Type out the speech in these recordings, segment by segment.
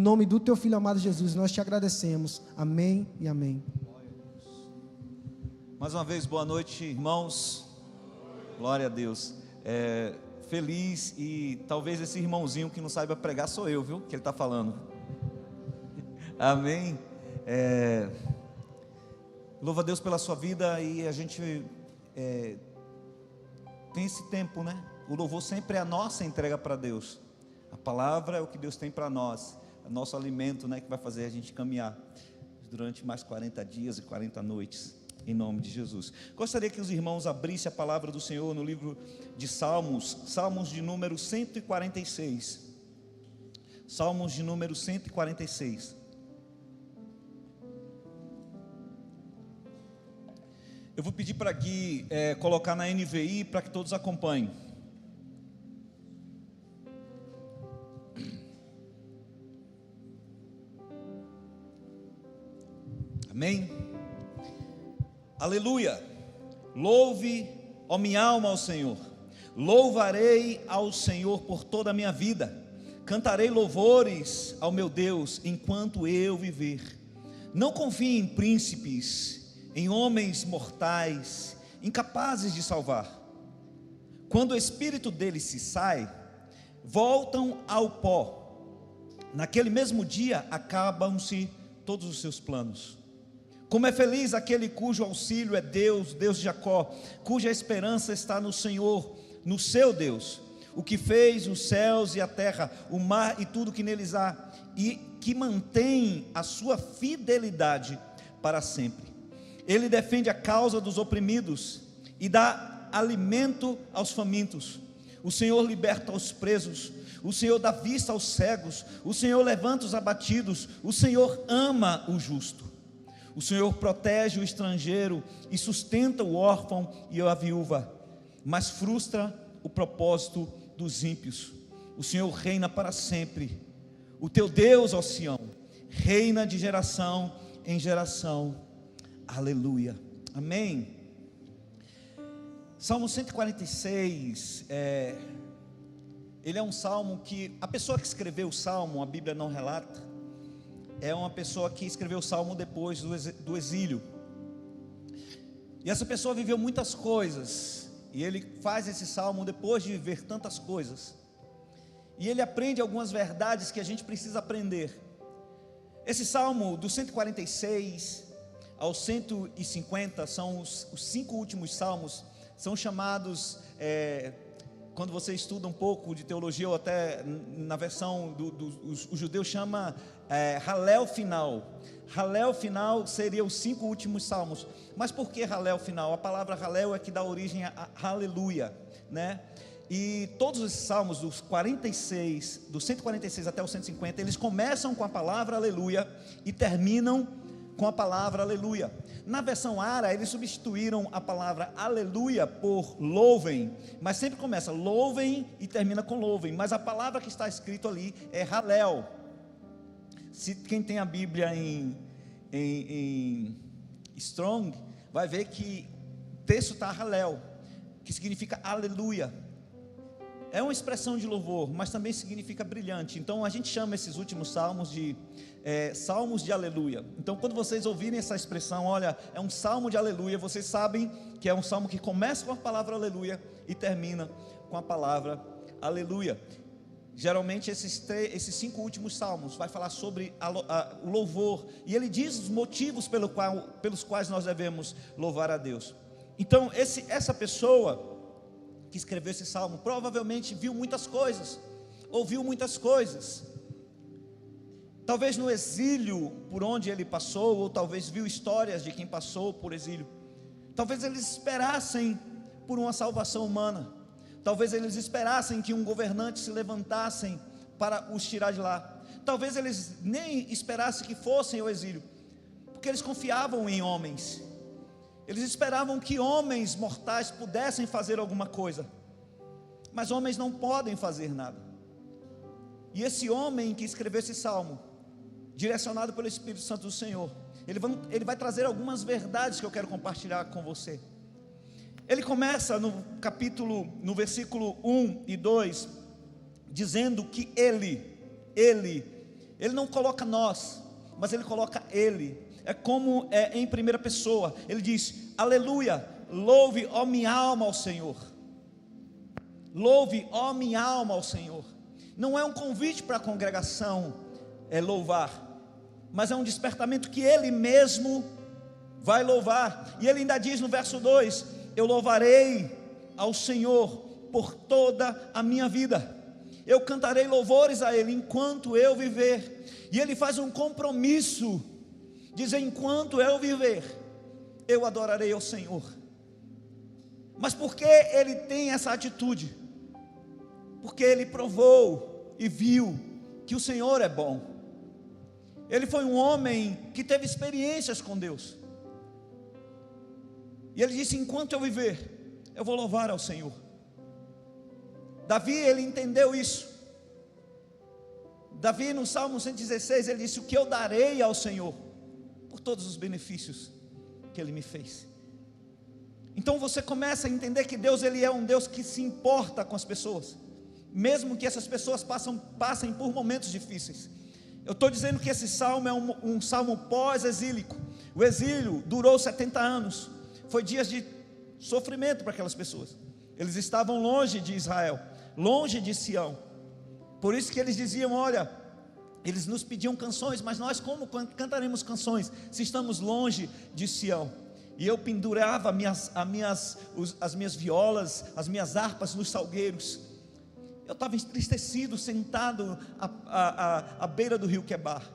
nome do Teu Filho amado Jesus, nós te agradecemos. Amém e amém. Mais uma vez, boa noite, irmãos. Glória a Deus. Feliz, e talvez esse irmãozinho que não saiba pregar sou eu, viu? Que ele está falando. Amém. Louva a Deus pela sua vida. E a gente tem esse tempo, né? O louvor sempre é a nossa entrega para Deus. A palavra é o que Deus tem para nós, é o nosso alimento, né? Que vai fazer a gente caminhar durante mais 40 dias e 40 noites. Em nome de Jesus. Gostaria que os irmãos abrissem a palavra do Senhor no livro de Salmos, Salmos de número 146. Salmos de número 146. Eu vou pedir para Gui colocar na NVI para que todos acompanhem. Amém? Aleluia. Louve, ó minha alma, ao Senhor. Louvarei ao Senhor por toda a minha vida. Cantarei louvores ao meu Deus enquanto eu viver. Não confie em príncipes, em homens mortais, incapazes de salvar. Quando o espírito deles se sai, voltam ao pó. Naquele mesmo dia acabam-se todos os seus planos. Como é feliz aquele cujo auxílio é Deus, Deus de Jacó, cuja esperança está no Senhor, no seu Deus, o que fez os céus e a terra, o mar e tudo que neles há, e que mantém a sua fidelidade para sempre. Ele defende a causa dos oprimidos e dá alimento aos famintos. O Senhor liberta os presos, o Senhor dá vista aos cegos, o Senhor levanta os abatidos, o Senhor ama o justo. O Senhor protege o estrangeiro e sustenta o órfão e a viúva, mas frustra o propósito dos ímpios. O Senhor reina para sempre. O teu Deus, ó Sião, reina de geração em geração. Aleluia. Amém. Salmo 146, ele é um salmo que a pessoa que escreveu o salmo, a Bíblia não relata, é uma pessoa que escreveu o salmo depois do exílio. E essa pessoa viveu muitas coisas, e ele faz esse salmo depois de viver tantas coisas. E ele aprende algumas verdades que a gente precisa aprender. Esse salmo do 146 ao 150 são os 5 últimos salmos, são chamados, quando você estuda um pouco de teologia, ou até na versão os judeus chama Halel final. Halel final seria os 5 últimos salmos. Mas por que Halel final? A palavra Halel é que dá origem a aleluia, né? E todos os salmos dos 46, do 146 até o 150, eles começam com a palavra aleluia e terminam com a palavra aleluia. Na versão Ara, eles substituíram a palavra aleluia por louvem, mas sempre começa louvem e termina com louvem, mas a palavra que está escrito ali é Halel. Se quem tem a Bíblia em Strong, vai ver que o texto está Halel, que significa aleluia. É uma expressão de louvor, mas também significa brilhante. Então a gente chama esses últimos salmos de salmos de aleluia. Então quando vocês ouvirem essa expressão, olha, é um salmo de aleluia, vocês sabem que é um salmo que começa com a palavra aleluia e termina com a palavra aleluia. Geralmente esses 5 últimos salmos vai falar sobre o louvor, e ele diz os motivos pelos quais nós devemos louvar a Deus. Então essa pessoa que escreveu esse salmo provavelmente viu muitas coisas, ouviu muitas coisas, talvez no exílio por onde ele passou, ou talvez viu histórias de quem passou por exílio. Talvez eles esperassem por uma salvação humana, talvez eles esperassem que um governante se levantasse para os tirar de lá, talvez eles nem esperassem que fossem ao exílio, porque eles confiavam em homens, eles esperavam que homens mortais pudessem fazer alguma coisa, mas homens não podem fazer nada. E esse homem que escreveu esse salmo, direcionado pelo Espírito Santo do Senhor, ele vai trazer algumas verdades que eu quero compartilhar com você. Ele começa no versículo 1 e 2, dizendo que ele Ele não coloca nós, mas Ele coloca Ele. É como em primeira pessoa. Ele diz: aleluia, louve, ó minha alma, ao Senhor. Louve, ó minha alma, ao Senhor. Não é um convite para a congregação louvar, mas é um despertamento que Ele mesmo vai louvar. E Ele ainda diz no verso 2: eu louvarei ao Senhor por toda a minha vida, eu cantarei louvores a Ele enquanto eu viver. E Ele faz um compromisso, diz: enquanto eu viver, eu adorarei ao Senhor. Mas por que Ele tem essa atitude? Porque Ele provou e viu que o Senhor é bom. Ele foi um homem que teve experiências com Deus, e Ele disse: enquanto eu viver, eu vou louvar ao Senhor. Davi, ele entendeu isso. Davi, no Salmo 116, ele disse: o que eu darei ao Senhor por todos os benefícios que Ele me fez. Então você começa a entender que Deus, Ele é um Deus que se importa com as pessoas, mesmo que essas pessoas passem por momentos difíceis. Eu estou dizendo que esse salmo é um salmo pós-exílico. O exílio durou 70 anos, foi dias de sofrimento para aquelas pessoas. Eles estavam longe de Israel, longe de Sião. Por isso que eles diziam: olha, eles nos pediam canções, mas nós como cantaremos canções se estamos longe de Sião? E eu pendurava as minhas violas, as minhas harpas nos salgueiros. Eu estava entristecido, sentado à beira do rio Quebar.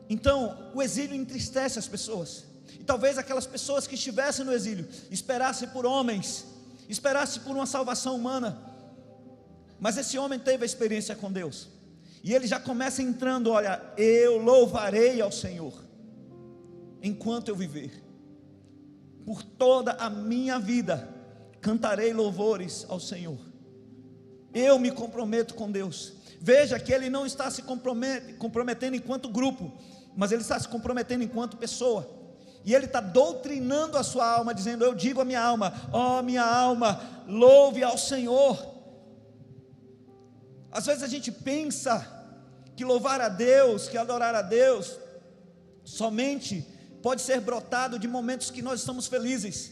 Então o exílio entristece as pessoas. E talvez aquelas pessoas que estivessem no exílio esperassem por homens, esperassem por uma salvação humana. Mas esse homem teve a experiência com Deus, e ele já começa entrando: olha, eu louvarei ao Senhor enquanto eu viver, por toda a minha vida cantarei louvores ao Senhor. Eu me comprometo com Deus. Veja que ele não está se comprometendo enquanto grupo, mas ele está se comprometendo enquanto pessoa. E ele está doutrinando a sua alma, dizendo: eu digo à minha alma: ó minha alma, louve ao Senhor. Às vezes a gente pensa que louvar a Deus, que adorar a Deus, somente pode ser brotado de momentos que nós estamos felizes.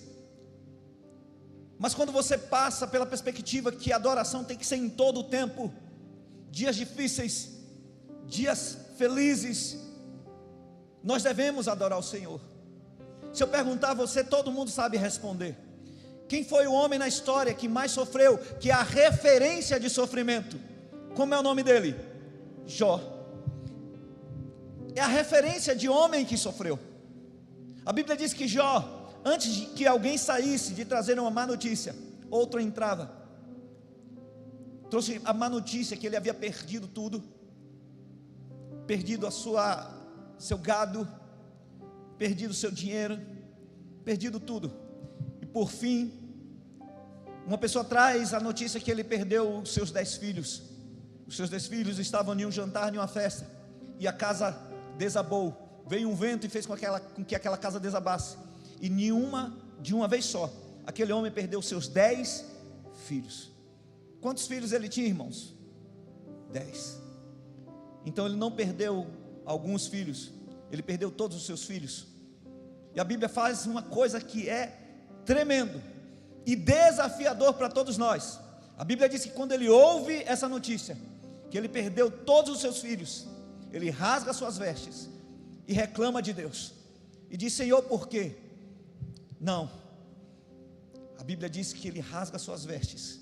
Mas quando você passa pela perspectiva que a adoração tem que ser em todo o tempo, dias difíceis, dias felizes, nós devemos adorar o Senhor. Se eu perguntar a você, todo mundo sabe responder. Quem foi o homem na história que mais sofreu, que é a referência de sofrimento? Como é o nome dele? Jó. É a referência de homem que sofreu. A Bíblia diz que Jó, antes de que alguém saísse de trazer uma má notícia, outro entrava. Trouxe a má notícia que ele havia perdido tudo, perdido seu gado, perdido seu dinheiro, perdido tudo. E por fim, uma pessoa traz a notícia que ele perdeu os seus 10 filhos. Os seus 10 filhos estavam em um jantar, em uma festa, e a casa desabou. Veio um vento e fez com que aquela casa desabasse. E de uma vez só, aquele homem perdeu os seus 10 filhos. Quantos filhos ele tinha, irmãos? 10. Então ele não perdeu alguns filhos, ele perdeu todos os seus filhos. E a Bíblia faz uma coisa que é tremendo e desafiador para todos nós. A Bíblia diz que quando ele ouve essa notícia, que ele perdeu todos os seus filhos, ele rasga suas vestes e reclama de Deus, e diz: Senhor, por quê? Não, a Bíblia diz que ele rasga suas vestes,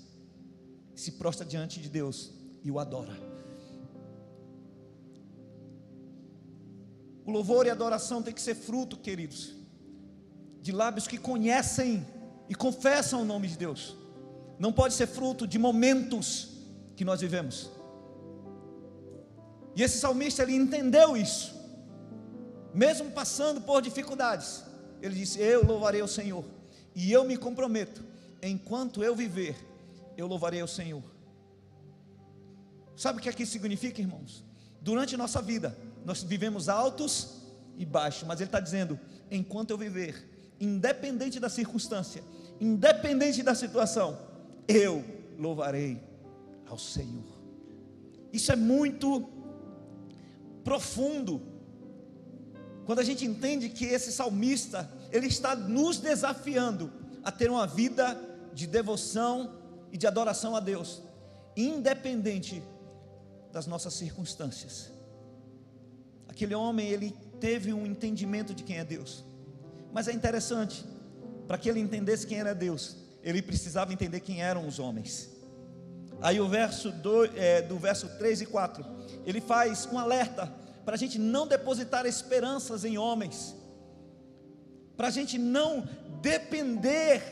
se prostra diante de Deus e o adora. O louvor e a adoração tem que ser fruto, queridos, de lábios que conhecem e confessam o nome de Deus. Não pode ser fruto de momentos que nós vivemos. E esse salmista, ele entendeu isso. Mesmo passando por dificuldades, ele disse: eu louvarei ao Senhor, e eu me comprometo, enquanto eu viver, eu louvarei ao Senhor. Sabe o que aqui significa, irmãos? Durante nossa vida, nós vivemos altos e baixos, mas ele está dizendo: enquanto eu viver, independente da circunstância, independente da situação, eu louvarei ao Senhor. Isso é muito profundo, quando a gente entende que esse salmista, ele está nos desafiando a ter uma vida de devoção e de adoração a Deus, independente das nossas circunstâncias. Aquele homem, ele teve um entendimento de quem é Deus, mas é interessante, para que ele entendesse quem era Deus, ele precisava entender quem eram os homens. Aí o verso do verso 3 e 4, ele faz um alerta para a gente não depositar esperanças em homens, para a gente não depender,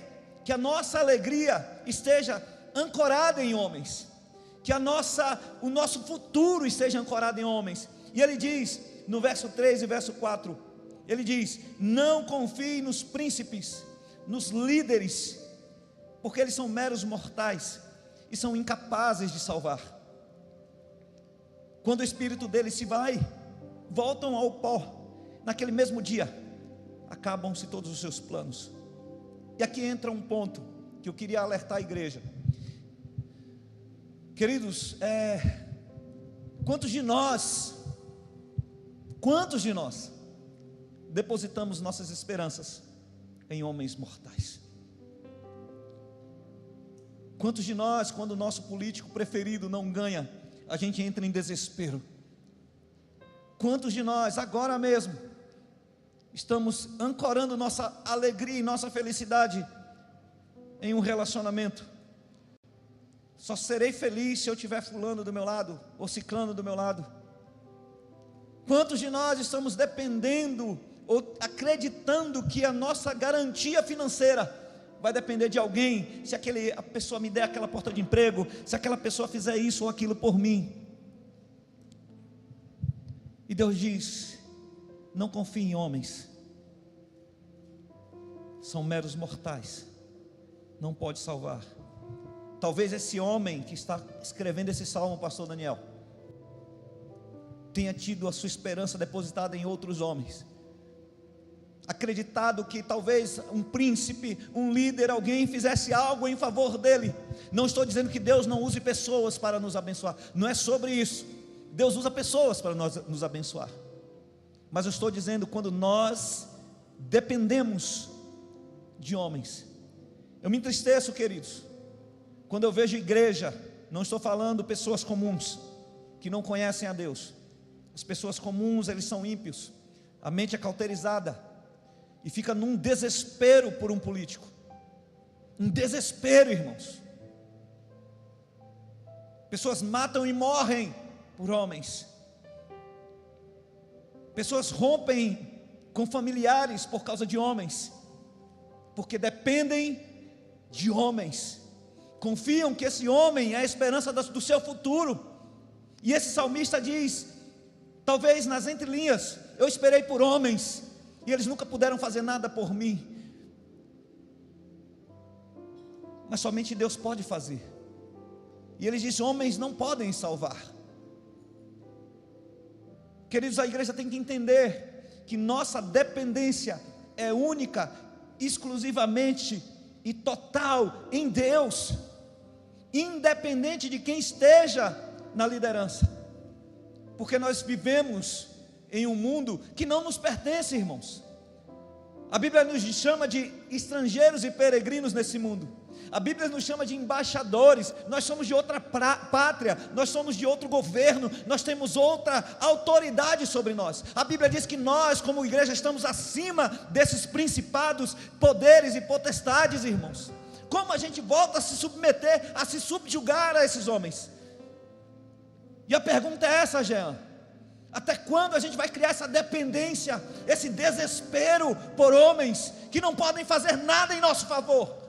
que a nossa alegria esteja ancorada em homens, que o nosso futuro esteja ancorado em homens. E ele diz, no verso 3 e verso 4, ele diz: não confie nos príncipes, nos líderes, porque eles são meros mortais e são incapazes de salvar. Quando o espírito deles se vai, voltam ao pó. Naquele mesmo dia, acabam-se todos os seus planos. E aqui entra um ponto que eu queria alertar a igreja. Queridos, quantos de nós depositamos nossas esperanças em homens mortais? Quantos de nós, quando o nosso político preferido não ganha, a gente entra em desespero? Quantos de nós, agora mesmo, estamos ancorando nossa alegria e nossa felicidade em um relacionamento? Só serei feliz se eu tiver fulano do meu lado, ou ciclano do meu lado. Quantos de nós estamos dependendo, ou acreditando que a nossa garantia financeira vai depender de alguém, se a pessoa me der aquela porta de emprego, se aquela pessoa fizer isso ou aquilo por mim? E Deus diz: não confie em homens, são meros mortais, não pode salvar. Talvez esse homem que está escrevendo esse salmo, pastor Daniel, tenha tido a sua esperança depositada em outros homens, acreditado que talvez um príncipe, um líder, alguém fizesse algo em favor dele. Não estou dizendo que Deus não use pessoas para nos abençoar, não é sobre isso. Deus usa pessoas para nos abençoar, mas eu estou dizendo, quando nós dependemos de homens. Eu me entristeço, queridos, quando eu vejo igreja, não estou falando pessoas comuns, que não conhecem a Deus. As pessoas comuns, eles são ímpios, a mente é cauterizada, e fica num desespero por um político, um desespero, irmãos. Pessoas matam e morrem por homens, pessoas rompem com familiares por causa de homens, porque dependem de homens, confiam que esse homem é a esperança do seu futuro. E esse salmista diz, talvez nas entrelinhas: eu esperei por homens, e eles nunca puderam fazer nada por mim, mas somente Deus pode fazer. E ele diz: homens não podem salvar. Queridos, a igreja tem que entender que nossa dependência é única, exclusivamente e total em Deus, independente de quem esteja na liderança, porque nós vivemos em um mundo que não nos pertence, irmãos. A Bíblia nos chama de estrangeiros e peregrinos nesse mundo. A Bíblia nos chama de embaixadores. Nós somos de outra pátria, nós somos de outro governo, nós temos outra autoridade sobre nós. A Bíblia diz que nós, como igreja, estamos acima desses principados, poderes e potestades, irmãos. Como a gente volta a se submeter, a se subjugar a esses homens? E a pergunta é essa, Jean: até quando a gente vai criar essa dependência, esse desespero por homens que não podem fazer nada em nosso favor?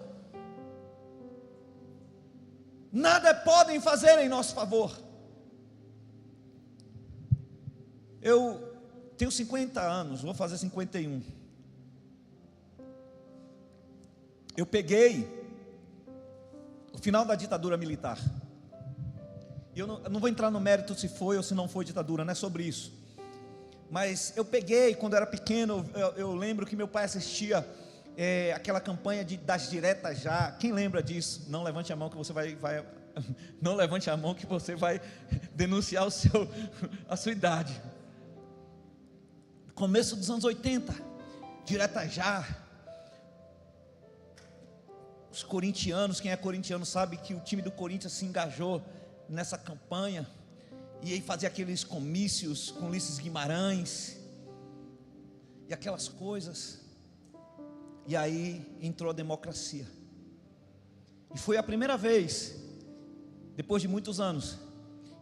Nada podem fazer em nosso favor. Eu tenho 50 anos, vou fazer 51. Eu peguei o final da ditadura militar. Eu não vou entrar no mérito se foi ou se não foi ditadura, não é sobre isso. Mas eu peguei, quando eu era pequeno, eu lembro que meu pai assistia aquela campanha das diretas já. Quem lembra disso? Não levante a mão que você vai não levante a mão que você vai denunciar a sua idade. Começo dos anos 80, direta já. Os corintianos, quem é corintiano sabe que o time do Corinthians se engajou nessa campanha, e aí fazia aqueles comícios com Ulisses Guimarães, e aquelas coisas, e aí entrou a democracia, e foi a primeira vez, depois de muitos anos,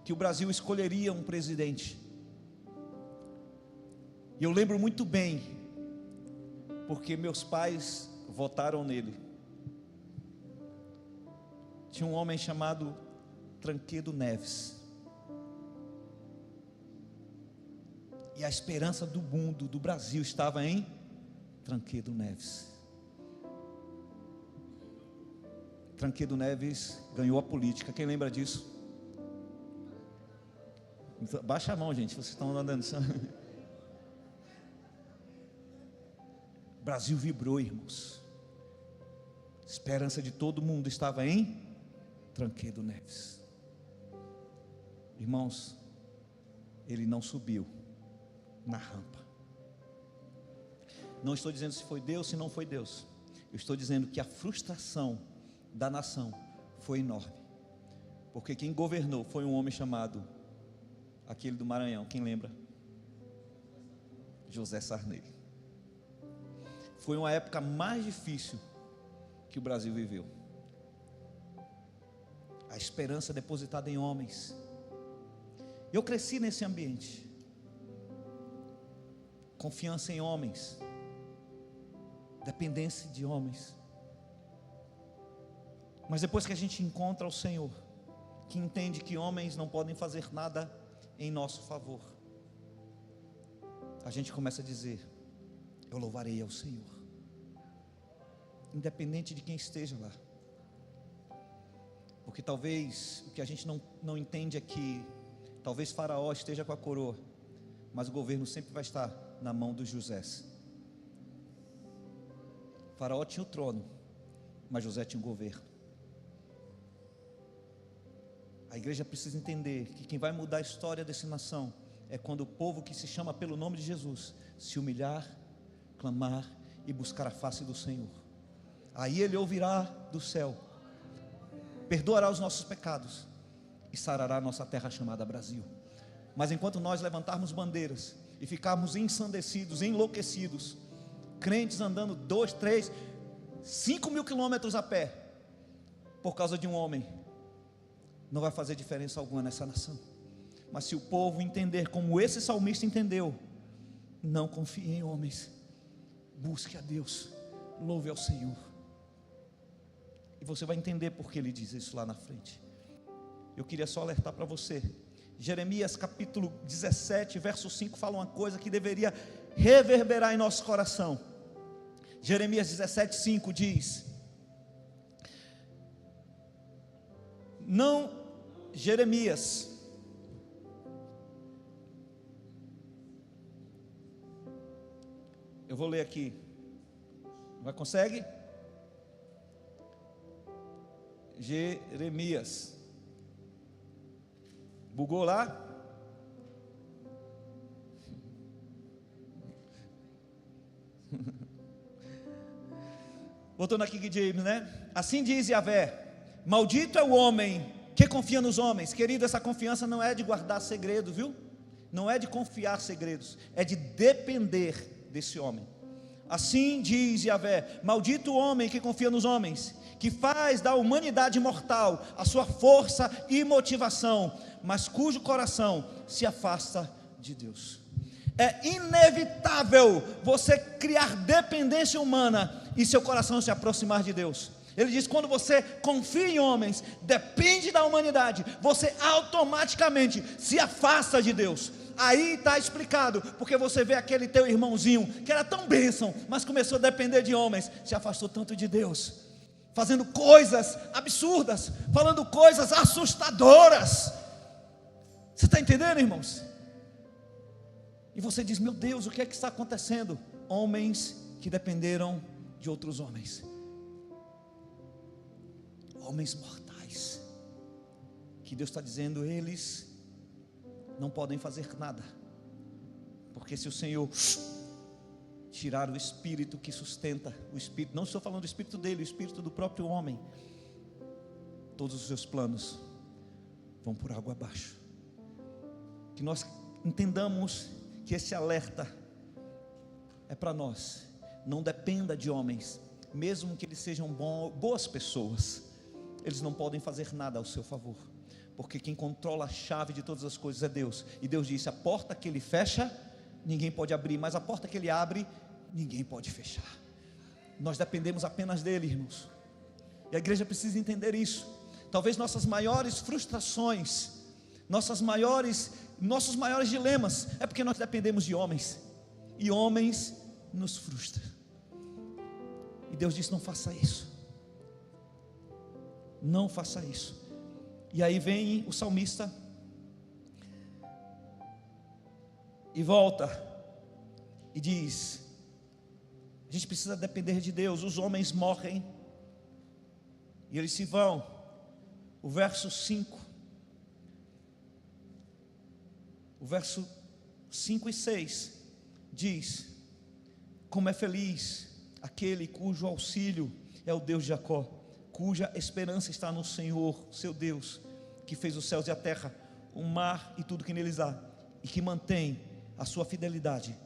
que o Brasil escolheria um presidente. E eu lembro muito bem, porque meus pais votaram nele. Tinha um homem chamado Tancredo Neves, e a esperança do mundo, do Brasil, estava em Tancredo Neves. Tancredo Neves ganhou a política, quem lembra disso? Baixa a mão, gente, vocês estão andando. O Brasil vibrou, irmãos. A esperança de todo mundo estava em Tancredo Neves. Irmãos, ele não subiu na rampa. Não estou dizendo se foi Deus, se não foi Deus. Eu estou dizendo que a frustração da nação foi enorme, porque quem governou foi um homem chamado, aquele do Maranhão, quem lembra? José Sarney. Foi uma época mais difícil que o Brasil viveu. A esperança depositada em homens. Eu cresci nesse ambiente. Confiança em homens, dependência de homens. Mas depois que a gente encontra o Senhor, que entende que homens não podem fazer nada em nosso favor, a gente começa a dizer: eu louvarei ao Senhor, independente de quem esteja lá. Porque talvez o que a gente não entende é que talvez Faraó esteja com a coroa, mas o governo sempre vai estar na mão dos Josés. Faraó tinha o trono, mas José tinha o governo. A igreja precisa entender que quem vai mudar a história dessa nação é quando o povo que se chama pelo nome de Jesus se humilhar, clamar e buscar a face do Senhor. Aí Ele ouvirá do céu, perdoará os nossos pecados e sarará a nossa terra chamada Brasil. Mas enquanto nós levantarmos bandeiras e ficarmos ensandecidos, enlouquecidos, crentes andando 2, 3, 5 mil quilômetros a pé por causa de um homem, não vai fazer diferença alguma nessa nação. Mas se o povo entender como esse salmista entendeu, não confie em homens, busque a Deus, louve ao Senhor, e você vai entender porque ele diz isso lá na frente. Eu queria só alertar para você, Jeremias capítulo 17 verso 5 fala uma coisa que deveria reverberar em nosso coração. Jeremias 17, 5 diz: não, Jeremias, eu vou ler aqui, vai, consegue? Jeremias, bugou lá? Voltando aqui que James, né? Assim diz Yahvé: maldito é o homem que confia nos homens. Querido, essa confiança não é de guardar segredo, viu? Não é de confiar segredos, é de depender desse homem. Assim diz Yahvé: maldito o homem que confia nos homens, que faz da humanidade mortal a sua força e motivação, mas cujo coração se afasta de Deus. É inevitável você criar dependência humana e seu coração se aproximar de Deus. Ele diz: quando você confia em homens, depende da humanidade, você automaticamente se afasta de Deus. Aí está explicado, porque você vê aquele teu irmãozinho, que era tão bênção, mas começou a depender de homens, se afastou tanto de Deus, fazendo coisas absurdas, falando coisas assustadoras. Você está entendendo, irmãos? E você diz: meu Deus, o que é que está acontecendo? Homens que dependeram de outros homens, homens mortais, que Deus está dizendo: eles não podem fazer nada, porque se o Senhor tirar o espírito que sustenta, o espírito, não estou falando do espírito dele, o espírito do próprio homem, todos os seus planos vão por água abaixo. Que nós entendamos que esse alerta é para nós. Não dependa de homens, mesmo que eles sejam boas pessoas, eles não podem fazer nada ao seu favor, porque quem controla a chave de todas as coisas é Deus. E Deus disse: a porta que ele fecha, ninguém pode abrir, mas a porta que ele abre, ninguém pode fechar. Nós dependemos apenas dele, irmãos, e a igreja precisa entender isso. Talvez nossas maiores frustrações, nossos maiores dilemas, é porque nós dependemos de homens, e homens nos frustram. E Deus disse: não faça isso, não faça isso. E aí vem o salmista e volta e diz: a gente precisa depender de Deus. Os homens morrem e eles se vão. O verso 5, o verso 5 e 6 diz: como é feliz aquele cujo auxílio é o Deus de Jacó, cuja esperança está no Senhor, seu Deus, que fez os céus e a terra, o mar e tudo que neles há, e que mantém a sua fidelidade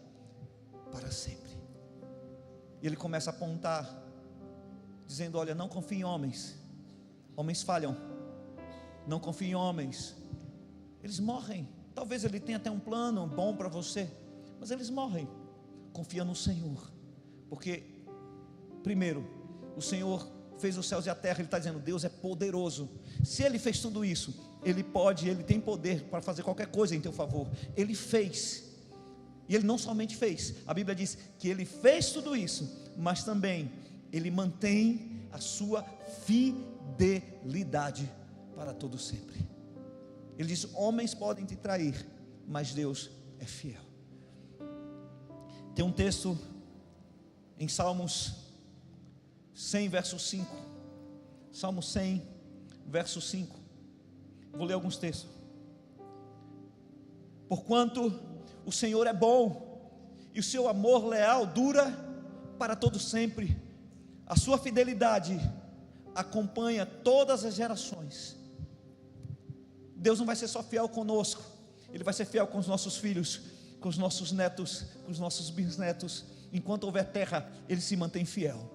para sempre. E ele começa a apontar, dizendo: olha, não confie em homens, homens falham, não confie em homens, eles morrem. Talvez ele tenha até um plano bom para você, mas eles morrem. Confia no Senhor, porque primeiro, o Senhor fez os céus e a terra. Ele está dizendo: Deus é poderoso. Se Ele fez tudo isso, Ele tem poder para fazer qualquer coisa em teu favor. Ele fez, e Ele não somente fez, a Bíblia diz que Ele fez tudo isso, mas também Ele mantém a sua fidelidade para todo sempre. Ele diz: homens podem te trair, mas Deus é fiel. Tem um texto em Salmos 100, verso 5. Salmo 100, verso 5. Vou ler alguns textos. Porquanto o Senhor é bom, e o seu amor leal dura para todo sempre. A sua fidelidade acompanha todas as gerações. Deus não vai ser só fiel conosco, Ele vai ser fiel com os nossos filhos, com os nossos netos, com os nossos bisnetos. Enquanto houver terra, Ele se mantém fiel,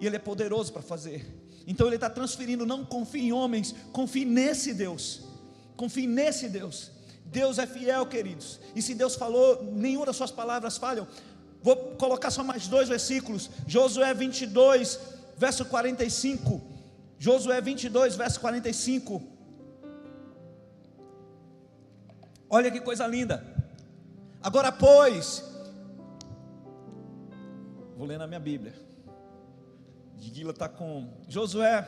e Ele é poderoso para fazer. Então Ele está transferindo: não confie em homens, confie nesse Deus, confie nesse Deus. Deus é fiel, queridos, e se Deus falou, nenhuma das suas palavras falham. Vou colocar só mais 2 versículos. Josué 22, verso 45. Josué 22, verso 45. Olha que coisa linda. Agora pois, vou ler na minha Bíblia. Guila está com Josué.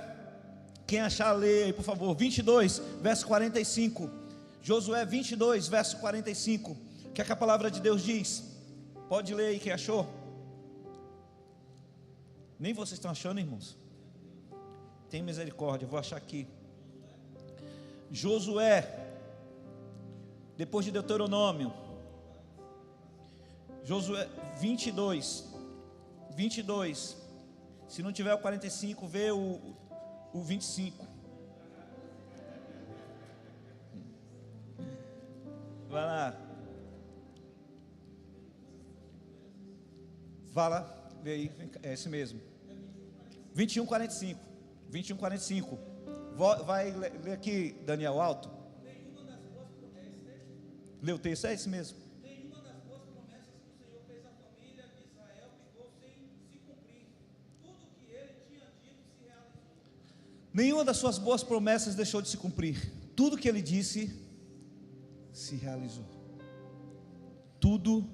Quem achar, lê aí, por favor. 22, verso 45. Josué 22, verso 45. O que é que a palavra de Deus diz? Pode ler aí, quem achou? Nem vocês estão achando, irmãos? Tem misericórdia, vou achar aqui. Josué, depois de Deuteronômio. Josué 22. Se não tiver o 45, vê o 25. Vai lá. Vai lá, vê aí, é esse mesmo. 21:45. 21:45. Vai ler aqui, Daniel, alto. Lê o texto, é esse mesmo. Nenhuma das boas promessas que o Senhor fez à família de Israel ficou sem se cumprir. Tudo que Ele tinha dito se realizou. Nenhuma das suas boas promessas deixou de se cumprir. Tudo que Ele disse se realizou. Tudo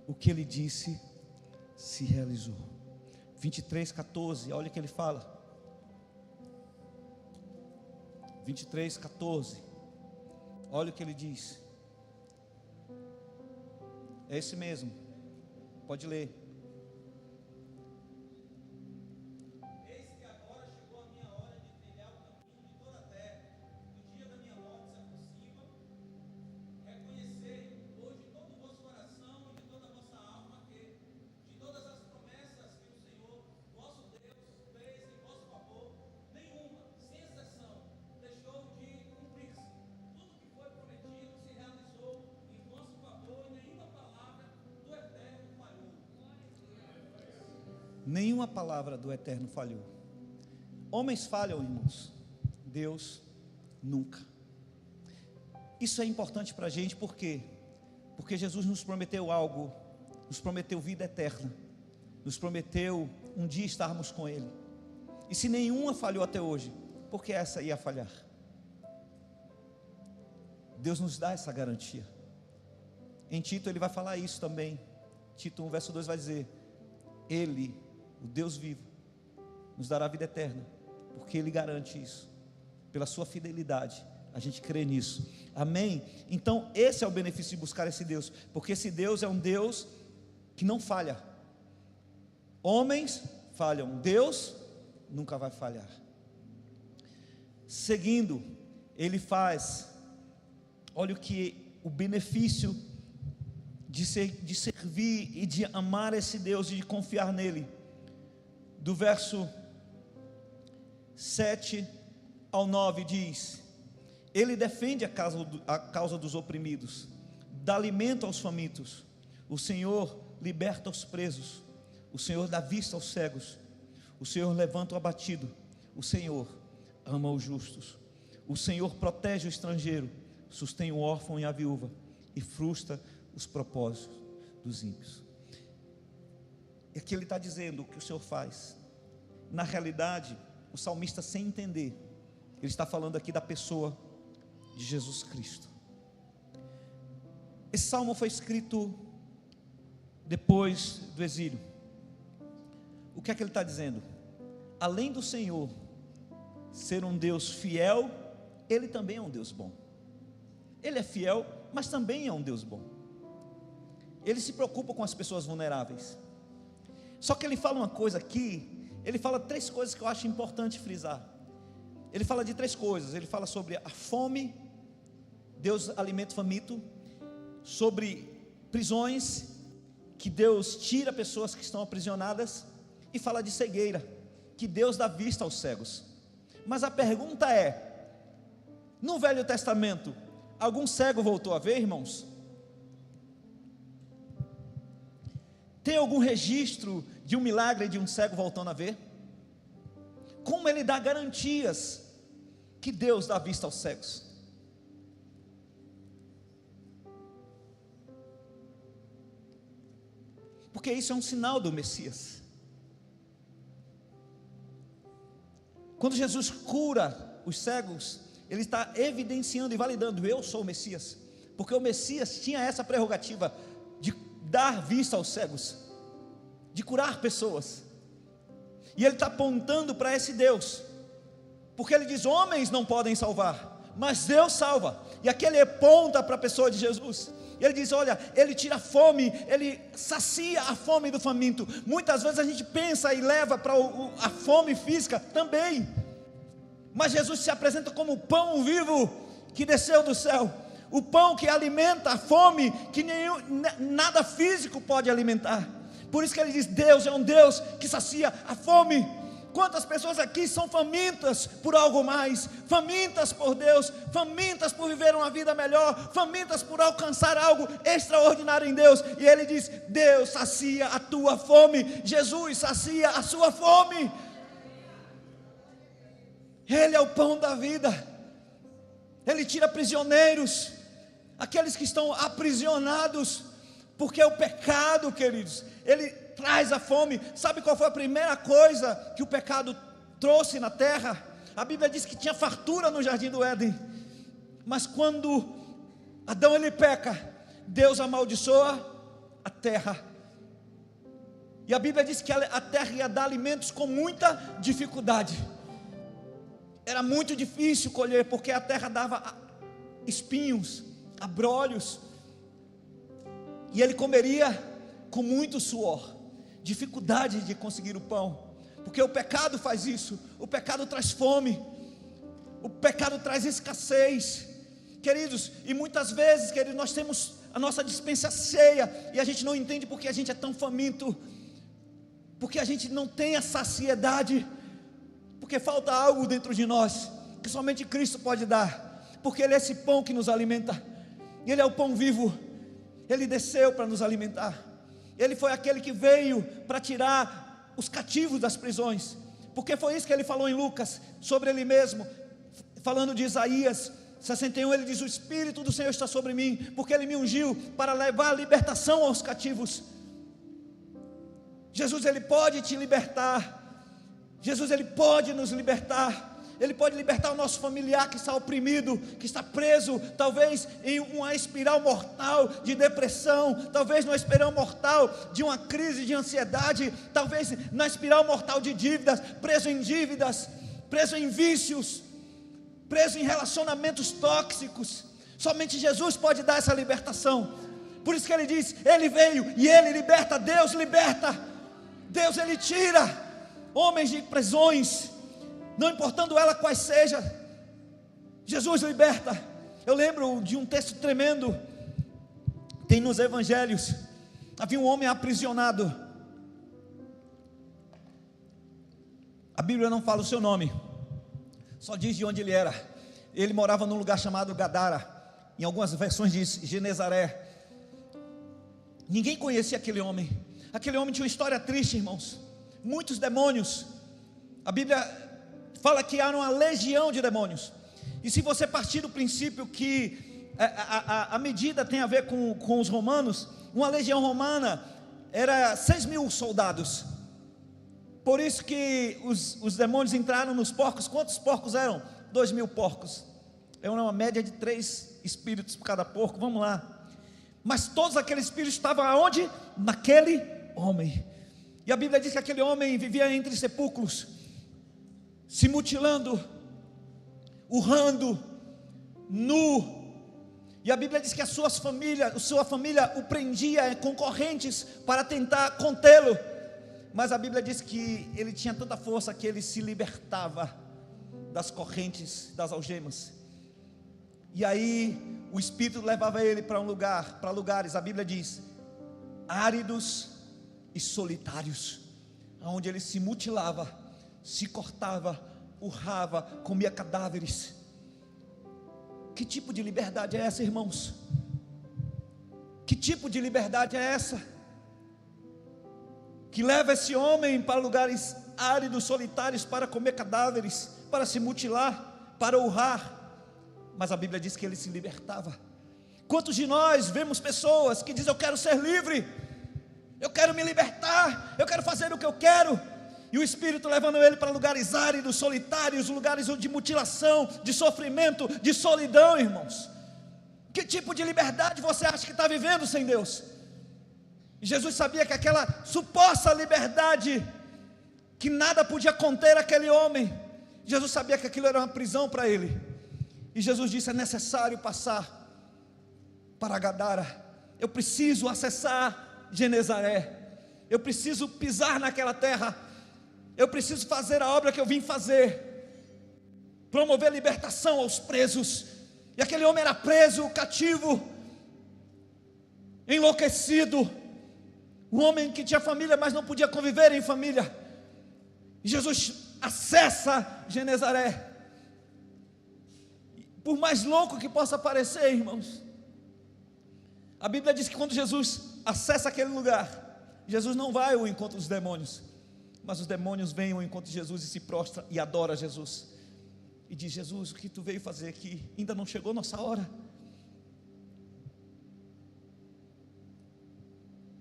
o que Ele disse se realizou. 23:14, olha o que Ele fala. 23:14, olha o que Ele diz. É esse mesmo, pode ler. Eis que agora chegou a minha hora de trilhar o caminho de toda a terra. O dia da minha morte se aproxima. Reconhecei hoje todo o vosso coração e de toda a vossa alma que Nenhuma palavra do Eterno falhou. Homens falham, irmãos, Deus nunca. Isso é importante para a gente, por quê? Porque Jesus nos prometeu algo, nos prometeu vida eterna, nos prometeu um dia estarmos com Ele. E se nenhuma falhou até hoje, por que essa ia falhar? Deus nos dá essa garantia. Em Tito ele vai falar isso também. Tito 1 verso 2 vai dizer: Ele, o Deus vivo, nos dará vida eterna, porque Ele garante isso, pela sua fidelidade. A gente crê nisso, amém? Então esse é o benefício de buscar esse Deus, porque esse Deus é um Deus que não falha. Homens falham, Deus nunca vai falhar. Seguindo, ele faz, olha o benefício de servir e de amar esse Deus e de confiar nele. Do verso 7 ao 9 diz: Ele defende a causa dos oprimidos, dá alimento aos famintos, o Senhor liberta os presos, o Senhor dá vista aos cegos, o Senhor levanta o abatido, o Senhor ama os justos, o Senhor protege o estrangeiro, sustém o órfão e a viúva, e frustra os propósitos dos ímpios. E aqui ele está dizendo o que o Senhor faz. Na realidade, o salmista, sem entender, ele está falando aqui da pessoa de Jesus Cristo. Esse salmo foi escrito depois do exílio. O que é que ele está dizendo? Além do Senhor ser um Deus fiel, Ele também é um Deus bom. Ele é fiel, mas também é um Deus bom. Ele se preocupa com as pessoas vulneráveis. Só que ele fala uma coisa aqui, ele fala 3 coisas que eu acho importante frisar. Ele fala de 3 coisas. Ele fala sobre a fome, Deus alimenta o faminto, sobre prisões, que Deus tira pessoas que estão aprisionadas, e fala de cegueira, que Deus dá vista aos cegos. Mas a pergunta é: no Velho Testamento, algum cego voltou a ver, irmãos? Tem algum registro de um milagre de um cego voltando a ver? Como ele dá garantias que Deus dá vista aos cegos? Porque isso é um sinal do Messias. Quando Jesus cura os cegos, Ele está evidenciando e validando: eu sou o Messias. Porque o Messias tinha essa prerrogativa de dar vista aos cegos, de curar pessoas. E Ele está apontando para esse Deus, porque Ele diz: homens não podem salvar, mas Deus salva. E aqui Ele aponta para a pessoa de Jesus. Ele diz: olha, Ele tira a fome, Ele sacia a fome do faminto. Muitas vezes a gente pensa e leva para a fome física também, mas Jesus se apresenta como o pão vivo que desceu do céu, o pão que alimenta a fome que nada físico pode alimentar. Por isso que Ele diz: Deus é um Deus que sacia a fome. Quantas pessoas aqui são famintas por algo mais, famintas por Deus, famintas por viver uma vida melhor, famintas por alcançar algo extraordinário em Deus? E Ele diz: Deus sacia a tua fome, Jesus sacia a sua fome. Ele é o pão da vida. Ele tira prisioneiros, aqueles que estão aprisionados, porque o pecado, queridos, ele traz a fome. Sabe qual foi a primeira coisa que o pecado trouxe na terra? A Bíblia diz que tinha fartura no jardim do Éden, mas quando Adão ele peca, Deus amaldiçoa a terra, e a Bíblia diz que a terra ia dar alimentos com muita dificuldade. Era muito difícil colher, porque a terra dava espinhos, abrolhos, e ele comeria com muito suor, dificuldade de conseguir o pão, porque o pecado faz isso. O pecado traz fome, o pecado traz escassez, queridos. E muitas vezes, queridos, nós temos a nossa despensa cheia, e a gente não entende porque a gente é tão faminto, porque a gente não tem a saciedade, porque falta algo dentro de nós, que somente Cristo pode dar, porque Ele é esse pão que nos alimenta, Ele é o pão vivo. Ele desceu para nos alimentar, Ele foi aquele que veio para tirar os cativos das prisões, porque foi isso que ele falou em Lucas, sobre ele mesmo, falando de Isaías 61, ele diz: o Espírito do Senhor está sobre mim, porque ele me ungiu para levar a libertação aos cativos. Jesus, ele pode te libertar. Jesus, ele pode nos libertar. Ele pode libertar o nosso familiar que está oprimido, que está preso, talvez em uma espiral mortal de depressão, talvez numa espiral mortal de uma crise de ansiedade, talvez na espiral mortal de dívidas, preso em vícios, preso em relacionamentos tóxicos. Somente Jesus pode dar essa libertação. Por isso que ele diz: ele veio e ele liberta. Deus liberta. Deus, ele tira homens de prisões, não importando ela quais seja. Jesus liberta. Eu lembro de um texto tremendo, tem nos evangelhos. Havia um homem aprisionado. A Bíblia não fala o seu nome, só diz de onde ele era. Ele morava num lugar chamado Gadara. Em algumas versões diz Genezaré. Ninguém conhecia aquele homem. Aquele homem tinha uma história triste, irmãos. Muitos demônios. A Bíblia fala que era uma legião de demônios. E se você partir do princípio que a medida tem a ver com os romanos, uma legião romana era 6.000 soldados. Por isso que os demônios entraram nos porcos. Quantos porcos eram? 2.000 porcos. É uma média de 3 espíritos por cada porco. Vamos lá. Mas todos aqueles espíritos estavam aonde? Naquele homem. E a Bíblia diz que aquele homem vivia entre sepulcros, se mutilando, urrando, nu. E a Bíblia diz que a sua família o prendia com correntes para tentar contê-lo. Mas a Bíblia diz que ele tinha tanta força que ele se libertava das correntes, das algemas. E aí o Espírito levava ele para lugares, a Bíblia diz, áridos e solitários, onde ele se mutilava, se cortava, urrava, comia cadáveres. Que tipo de liberdade é essa, irmãos? Que tipo de liberdade é essa? Que leva esse homem para lugares áridos, solitários, para comer cadáveres, para se mutilar, para urrar. Mas a Bíblia diz que ele se libertava. Quantos de nós vemos pessoas que dizem: eu quero ser livre, eu quero me libertar, eu quero fazer o que eu quero, e o Espírito levando ele para lugares áridos, solitários, lugares de mutilação, de sofrimento, de solidão, irmãos. Que tipo de liberdade você acha que está vivendo sem Deus? Jesus sabia que aquela suposta liberdade, que nada podia conter aquele homem, Jesus sabia que aquilo era uma prisão para ele. E Jesus disse: é necessário passar para Gadara. Eu preciso acessar Genezaré. Eu preciso pisar naquela terra. Eu preciso fazer a obra que eu vim fazer, promover libertação aos presos. E aquele homem era preso, cativo, enlouquecido. Um homem que tinha família, mas não podia conviver em família. E Jesus acessa Genezaré. Por mais louco que possa parecer, irmãos, a Bíblia diz que quando Jesus acessa aquele lugar, Jesus não vai ao encontro dos demônios, mas os demônios vêm ao encontro de Jesus e se prostram e adoram a Jesus. E diz: Jesus, o que tu veio fazer aqui? Ainda não chegou nossa hora.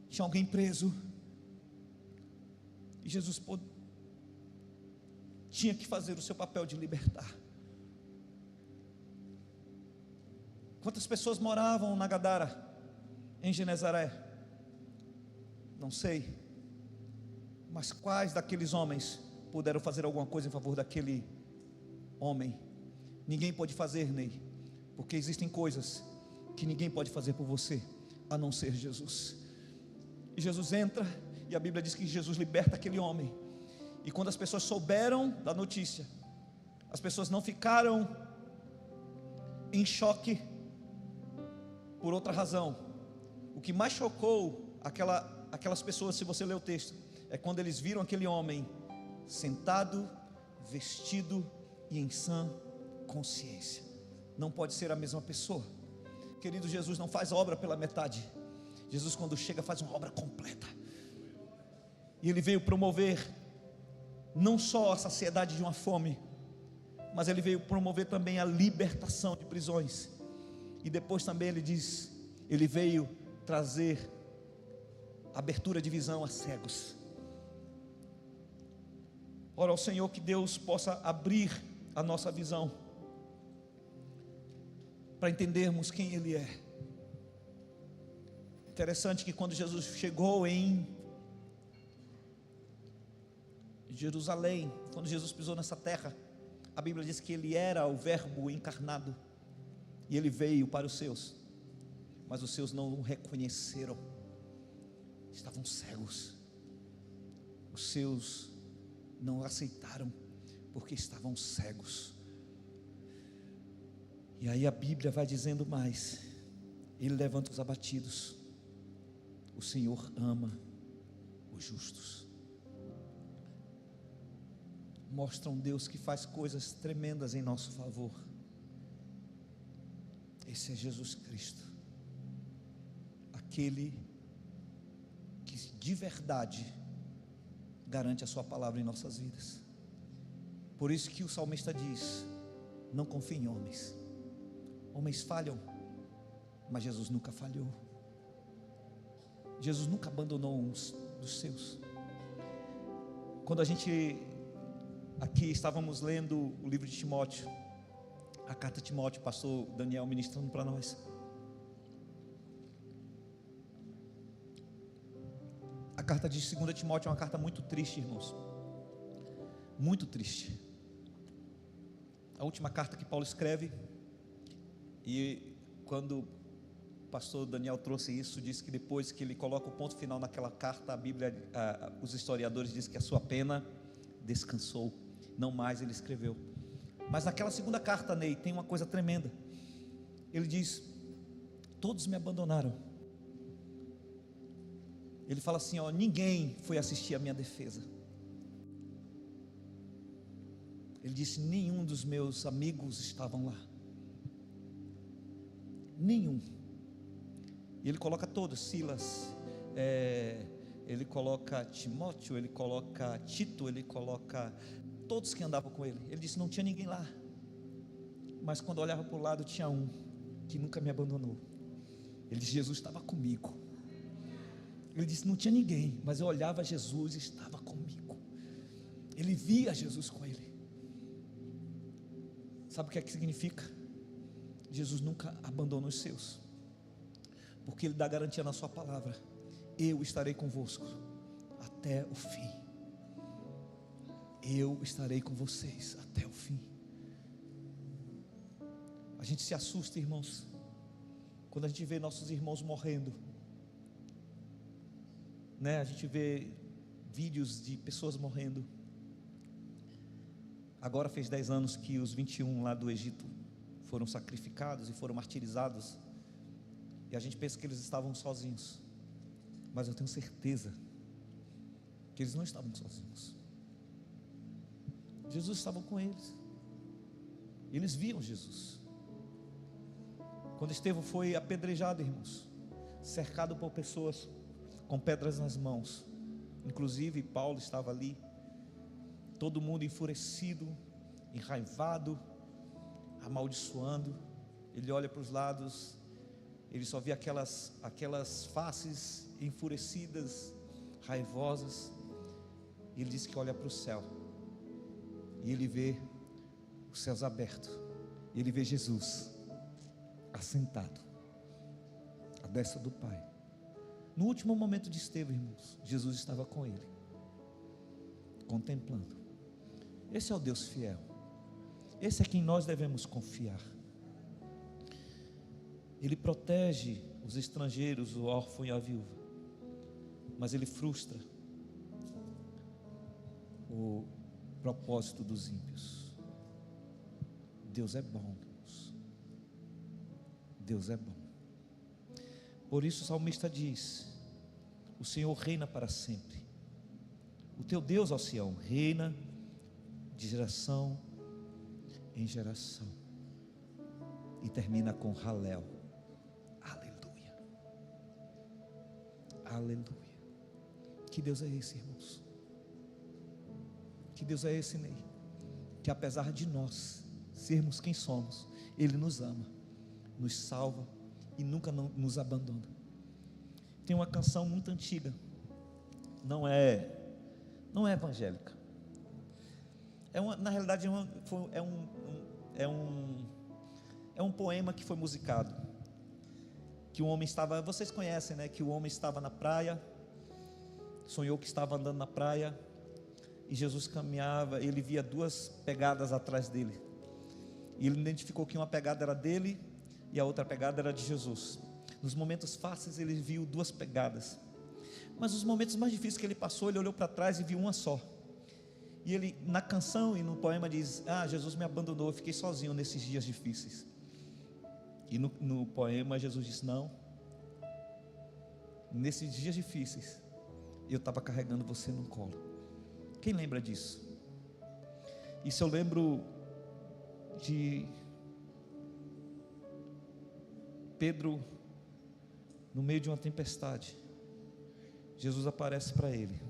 Tinha alguém preso, e Jesus tinha que fazer o seu papel de libertar. Quantas pessoas moravam na Gadara, em Genezaré? Não sei. Mas quais daqueles homens puderam fazer alguma coisa em favor daquele homem? Ninguém pode fazer, Ney, porque existem coisas que ninguém pode fazer por você, a não ser Jesus. E Jesus entra, e a Bíblia diz que Jesus liberta aquele homem. E quando as pessoas souberam da notícia, as pessoas não ficaram em choque por outra razão. O que mais chocou aquelas pessoas, se você ler o texto, é quando eles viram aquele homem sentado, vestido e em sã consciência. Não pode ser a mesma pessoa. Querido, Jesus não faz obra pela metade. Jesus, quando chega, faz uma obra completa. E ele veio promover não só a saciedade de uma fome, mas ele veio promover também a libertação de prisões. E depois também ele diz, ele veio trazer abertura de visão a cegos. Ora ao Senhor que Deus possa abrir a nossa visão, para entendermos quem Ele é. Interessante que quando Jesus chegou em Jerusalém, quando Jesus pisou nessa terra, a Bíblia diz que Ele era o Verbo encarnado, e Ele veio para os seus, mas os seus não o reconheceram, estavam cegos. Os seus não o aceitaram, porque estavam cegos. E aí a Bíblia vai dizendo mais: Ele levanta os abatidos, o Senhor ama os justos. Mostra um Deus que faz coisas tremendas em nosso favor. Esse é Jesus Cristo, aquele que de verdade garante a sua palavra em nossas vidas. Por isso que o salmista diz: não confie em homens. Homens falham, mas Jesus nunca falhou. Jesus nunca abandonou uns dos seus. Quando a gente aqui estávamos lendo o livro de Timóteo, a carta de Timóteo, o pastor Daniel ministrando para nós, a carta de 2 Timóteo é uma carta muito triste, irmãos, muito triste. A última carta que Paulo escreve. E quando o pastor Daniel trouxe isso, disse que depois que ele coloca o ponto final naquela carta, a Bíblia, os historiadores dizem que a sua pena descansou, não mais ele escreveu. Mas naquela segunda carta, Ney, tem uma coisa tremenda. Ele diz: todos me abandonaram. Ele fala assim, ó: ninguém foi assistir a minha defesa. Ele disse: nenhum dos meus amigos estavam lá, nenhum. E ele coloca todos: Silas, ele coloca Timóteo, ele coloca Tito, ele coloca todos que andavam com ele. Ele disse: não tinha ninguém lá, mas quando olhava para o lado tinha um que nunca me abandonou. Ele disse: Jesus estava comigo. Ele disse: não tinha ninguém, mas eu olhava, Jesus estava comigo. Ele via Jesus com ele. Sabe o que é que significa? Jesus nunca abandona os seus, porque Ele dá garantia na sua palavra: eu estarei convosco até o fim. Eu estarei com vocês até o fim. A gente se assusta, irmãos, quando a gente vê nossos irmãos morrendo, né? A gente vê vídeos de pessoas morrendo. Agora fez 10 anos que os 21 lá do Egito foram sacrificados e foram martirizados, e a gente pensa que eles estavam sozinhos, mas eu tenho certeza que eles não estavam sozinhos. Jesus estava com eles, eles viam Jesus. Quando Estevão foi apedrejado, irmãos, cercado por pessoas com pedras nas mãos, inclusive Paulo estava ali, todo mundo enfurecido, enraivado, amaldiçoando. Ele olha para os lados, ele só vê aquelas faces enfurecidas, raivosas. E ele diz que olha para o céu, e ele vê os céus abertos, e ele vê Jesus assentado à destra do Pai. No último momento de Estevão, irmãos, Jesus estava com ele, contemplando. Esse é o Deus fiel. Esse é quem nós devemos confiar. Ele protege os estrangeiros, o órfão e a viúva, mas Ele frustra o propósito dos ímpios. Deus é bom, irmãos. Deus é bom. Por isso o salmista diz: o Senhor reina para sempre. O teu Deus, ó Sião, reina de geração em geração. E termina com Halel. Aleluia. Aleluia. Que Deus é esse, irmãos? Que Deus é esse, Ney? Que apesar de nós sermos quem somos, Ele nos ama, nos salva e nunca nos abandona. Tem uma canção muito antiga, não é evangélica. Na realidade é um poema que foi musicado. Que o homem estava, vocês conhecem, né? Que o homem estava na praia, sonhou que estava andando na praia, e Jesus caminhava, ele via duas pegadas atrás dele, e ele identificou que uma pegada era dele, e a outra pegada era de Jesus. Nos momentos fáceis ele viu duas pegadas, mas nos momentos mais difíceis que ele passou, ele olhou para trás e viu uma só. E ele, na canção e no poema, diz: Jesus me abandonou, eu fiquei sozinho nesses dias difíceis. E no poema Jesus diz: não, nesses dias difíceis eu estava carregando você no colo. Quem lembra disso? Isso eu lembro de Pedro no meio de uma tempestade. Jesus aparece para ele.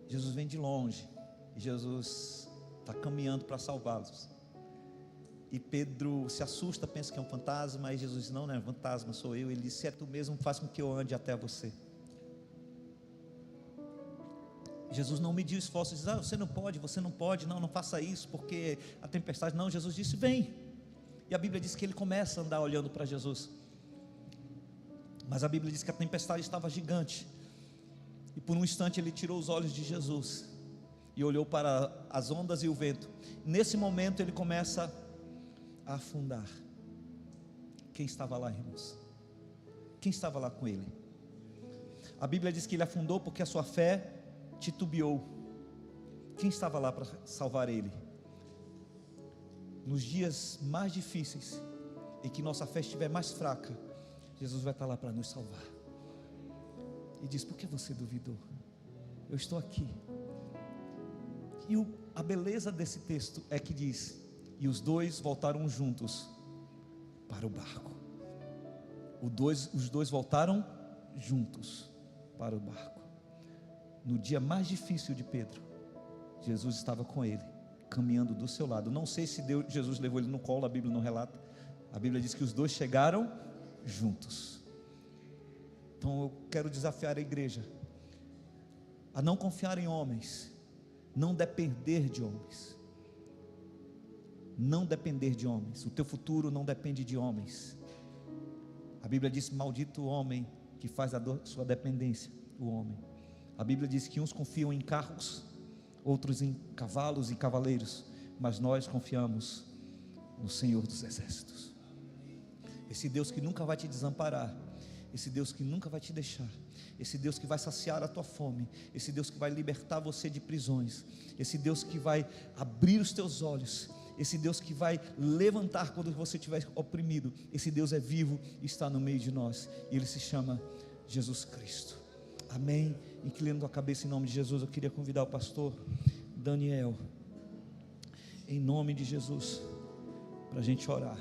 Jesus vem de longe e Jesus está caminhando para salvá-los. E Pedro se assusta, pensa que é um fantasma. E Jesus diz: não é um fantasma, sou eu. Ele diz: se é tu mesmo, faz com que eu ande até você. Jesus não mediu esforços, diz: você não pode, não faça isso, porque a tempestade. Não, Jesus disse: vem. E a Bíblia diz que ele começa a andar olhando para Jesus. Mas a Bíblia diz que a tempestade estava gigante, e por um instante ele tirou os olhos de Jesus e olhou para as ondas e o vento. Nesse momento ele começa a afundar. Quem estava lá, irmãos? Quem estava lá com ele? A Bíblia diz que ele afundou porque a sua fé titubeou. Quem estava lá para salvar ele? Nos dias mais difíceis, em que nossa fé estiver mais fraca, Jesus vai estar lá para nos salvar. E diz: por que você duvidou? Eu estou aqui. E a beleza desse texto é que diz: e os dois voltaram juntos para o barco. Os dois voltaram juntos para o barco. No dia mais difícil de Pedro, Jesus estava com ele, caminhando do seu lado. Não sei se Jesus levou ele no colo, a Bíblia não relata. A Bíblia diz que os dois chegaram juntos. Então eu quero desafiar a igreja a não confiar em homens, não depender de homens. Não depender de homens. O teu futuro não depende de homens. A Bíblia diz: maldito o homem que faz sua dependência, o homem. A Bíblia diz que uns confiam em carros, outros em cavalos e cavaleiros, mas nós confiamos no Senhor dos Exércitos. Esse Deus que nunca vai te desamparar, esse Deus que nunca vai te deixar, esse Deus que vai saciar a tua fome, esse Deus que vai libertar você de prisões, esse Deus que vai abrir os teus olhos, esse Deus que vai levantar quando você estiver oprimido. Esse Deus é vivo e está no meio de nós, e Ele se chama Jesus Cristo. Amém? Inclinando a cabeça em nome de Jesus, eu queria convidar o pastor Daniel, em nome de Jesus, para a gente orar.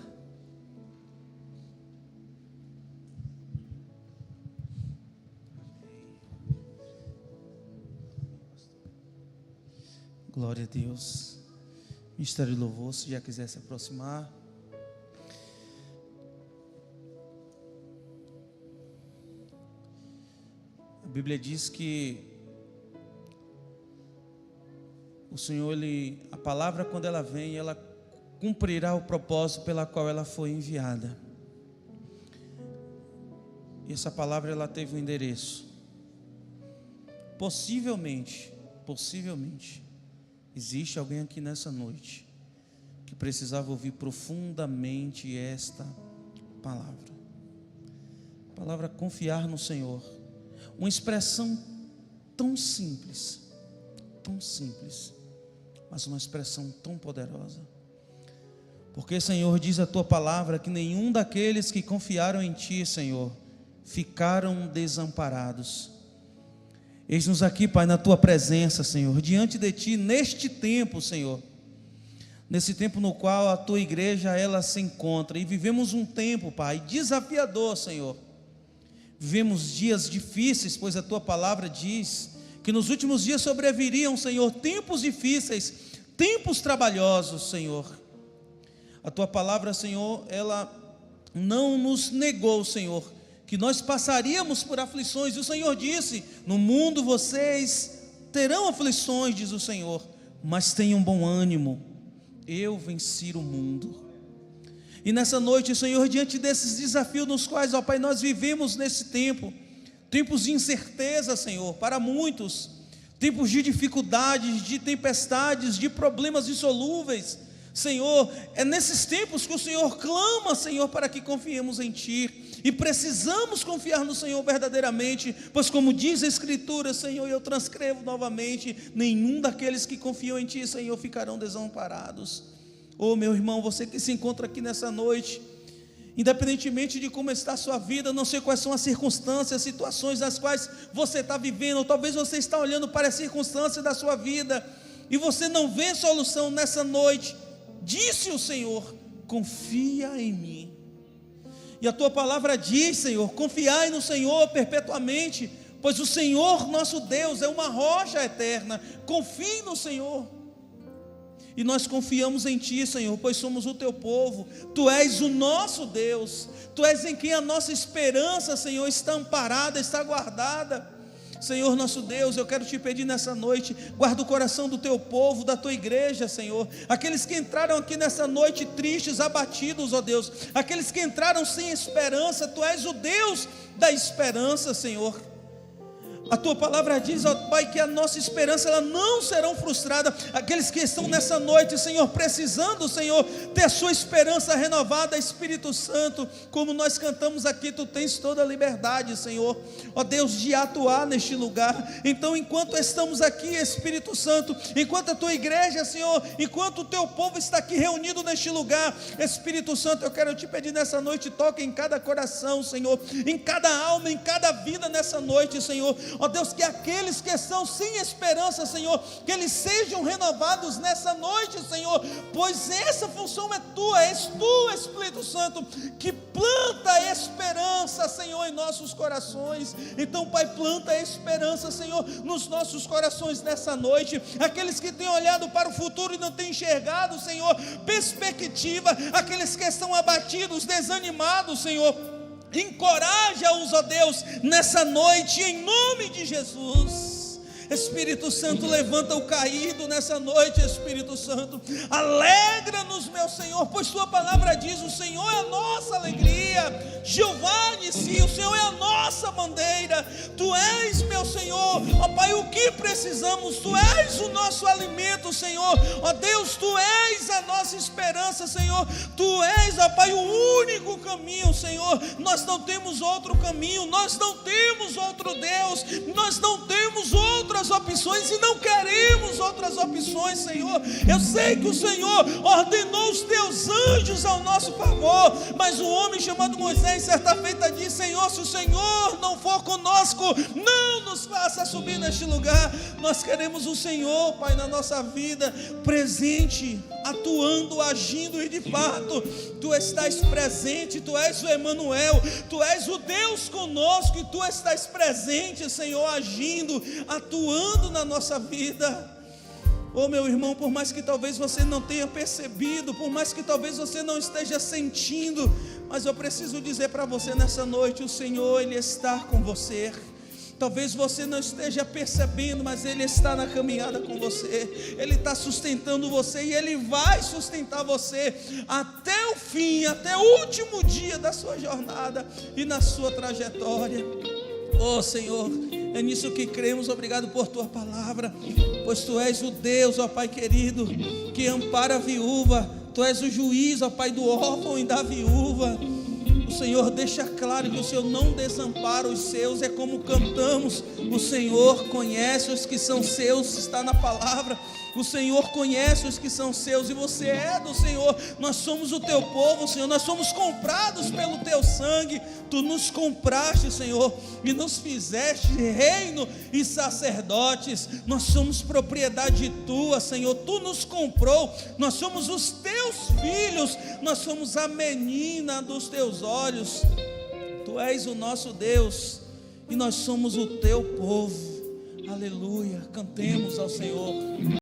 Glória a Deus. Ministério de Louvor, se já quiser se aproximar. A Bíblia diz que o Senhor, a palavra, quando ela vem, ela cumprirá o propósito pela qual ela foi enviada. E essa palavra, ela teve um endereço. Possivelmente, existe alguém aqui nessa noite que precisava ouvir profundamente esta palavra. A palavra confiar no Senhor. Uma expressão tão simples, mas uma expressão tão poderosa. Porque, Senhor, diz a tua palavra que nenhum daqueles que confiaram em ti, Senhor, ficaram desamparados. Eis-nos aqui, Pai, na tua presença, Senhor, diante de ti, neste tempo, Senhor, nesse tempo no qual a tua igreja, ela se encontra, e vivemos um tempo, Pai, desafiador, Senhor. Vivemos dias difíceis, pois a tua palavra diz que nos últimos dias sobreviriam, Senhor, tempos difíceis, tempos trabalhosos, Senhor. A tua palavra, Senhor, ela não nos negou, Senhor, que nós passaríamos por aflições. E o Senhor disse: no mundo vocês terão aflições, diz o Senhor, mas tenham bom ânimo, eu venci o mundo. E nessa noite, Senhor, diante desses desafios nos quais, ó Pai, nós vivemos nesse tempo, tempos de incerteza, Senhor, para muitos, tempos de dificuldades, de tempestades, de problemas insolúveis, Senhor, é nesses tempos que o Senhor clama, Senhor, para que confiemos em Ti, e precisamos confiar no Senhor verdadeiramente, pois como diz a Escritura, Senhor, e eu transcrevo novamente: nenhum daqueles que confiam em Ti, Senhor, ficarão desamparados. Oh, meu irmão, você que se encontra aqui nessa noite, independentemente de como está a sua vida, não sei quais são as circunstâncias, as situações nas quais você está vivendo, ou talvez você está olhando para as circunstâncias da sua vida, e você não vê solução nessa noite, disse o Senhor: confia em mim. E a tua palavra diz, Senhor, confiai no Senhor perpetuamente, pois o Senhor nosso Deus é uma rocha eterna. Confie no Senhor. E nós confiamos em Ti, Senhor, pois somos o Teu povo. Tu és o nosso Deus, Tu és em quem a nossa esperança, Senhor, está amparada, está guardada. Senhor nosso Deus, eu quero Te pedir nessa noite, guarda o coração do Teu povo, da Tua igreja, Senhor, aqueles que entraram aqui nessa noite tristes, abatidos, ó Deus, aqueles que entraram sem esperança. Tu és o Deus da esperança, Senhor. A Tua palavra diz, ó Pai, que a nossa esperança ela não será frustrada. Aqueles que estão nessa noite, Senhor, precisando, Senhor, ter a sua esperança renovada, Espírito Santo, como nós cantamos aqui, Tu tens toda a liberdade, Senhor, ó Deus, de atuar neste lugar. Então, enquanto estamos aqui, Espírito Santo, enquanto a Tua igreja, Senhor, enquanto o Teu povo está aqui reunido neste lugar, Espírito Santo, eu quero Te pedir nessa noite, toque em cada coração, Senhor, em cada alma, em cada vida nessa noite, Senhor. Ó Deus, que aqueles que estão sem esperança, Senhor, que eles sejam renovados nessa noite, Senhor, pois essa função é Tua, és Tu, Espírito Santo, que planta a esperança, Senhor, em nossos corações. Então, Pai, planta a esperança, Senhor, nos nossos corações nessa noite. Aqueles que têm olhado para o futuro e não têm enxergado, Senhor, perspectiva, aqueles que estão abatidos, desanimados, Senhor, encoraja-os, ó Deus, nessa noite, em nome de Jesus. Espírito Santo, levanta o caído nessa noite, Espírito Santo, alegra-nos, meu Senhor, pois Tua palavra diz: o Senhor é a nossa alegria, Jeová Nissi, o Senhor é a nossa bandeira. Tu és, meu Senhor, ó Pai, o que precisamos, Tu és o nosso alimento, Senhor, ó Deus, Tu és a nossa esperança, Senhor, Tu és, ó Pai, o único caminho, Senhor. Nós não temos outro caminho, nós não temos outro Deus, nós não temos outras opções e não queremos outras opções, Senhor. Eu sei que o Senhor ordenou os Teus anjos ao nosso favor, mas o homem chamado Moisés certa feita disse: Senhor, se o Senhor não for conosco, não nos faça subir neste lugar. Nós queremos o Senhor, Pai, na nossa vida, presente, atuando, agindo, e de fato Tu estás presente. Tu és o Emanuel, Tu és o Deus conosco, e Tu estás presente, Senhor, agindo, atuando na nossa vida. Oh, meu irmão, por mais que talvez você não tenha percebido, por mais que talvez você não esteja sentindo, mas eu preciso dizer para você nessa noite: o Senhor, Ele está com você. Talvez você não esteja percebendo, mas Ele está na caminhada com você. Ele está sustentando você, e Ele vai sustentar você até o fim, até o último dia da sua jornada e na sua trajetória. Oh, Senhor, é nisso que cremos. Obrigado por Tua palavra, pois Tu és o Deus, ó Pai querido, que ampara a viúva. Tu és o juiz, ó Pai, do órfão e da viúva. O Senhor deixa claro que o Senhor não desampara os seus. É como cantamos: o Senhor conhece os que são seus, está na palavra. O Senhor conhece os que são seus, e você é do Senhor. Nós somos o Teu povo, Senhor, nós somos comprados pelo Teu sangue. Tu nos compraste, Senhor, e nos fizeste reino e sacerdotes. Nós somos propriedade Tua, Senhor. Tu nos comprou, nós somos os Teus filhos, nós somos a menina dos Teus olhos. Tu és o nosso Deus e nós somos o teu povo. Aleluia. Cantemos ao Senhor.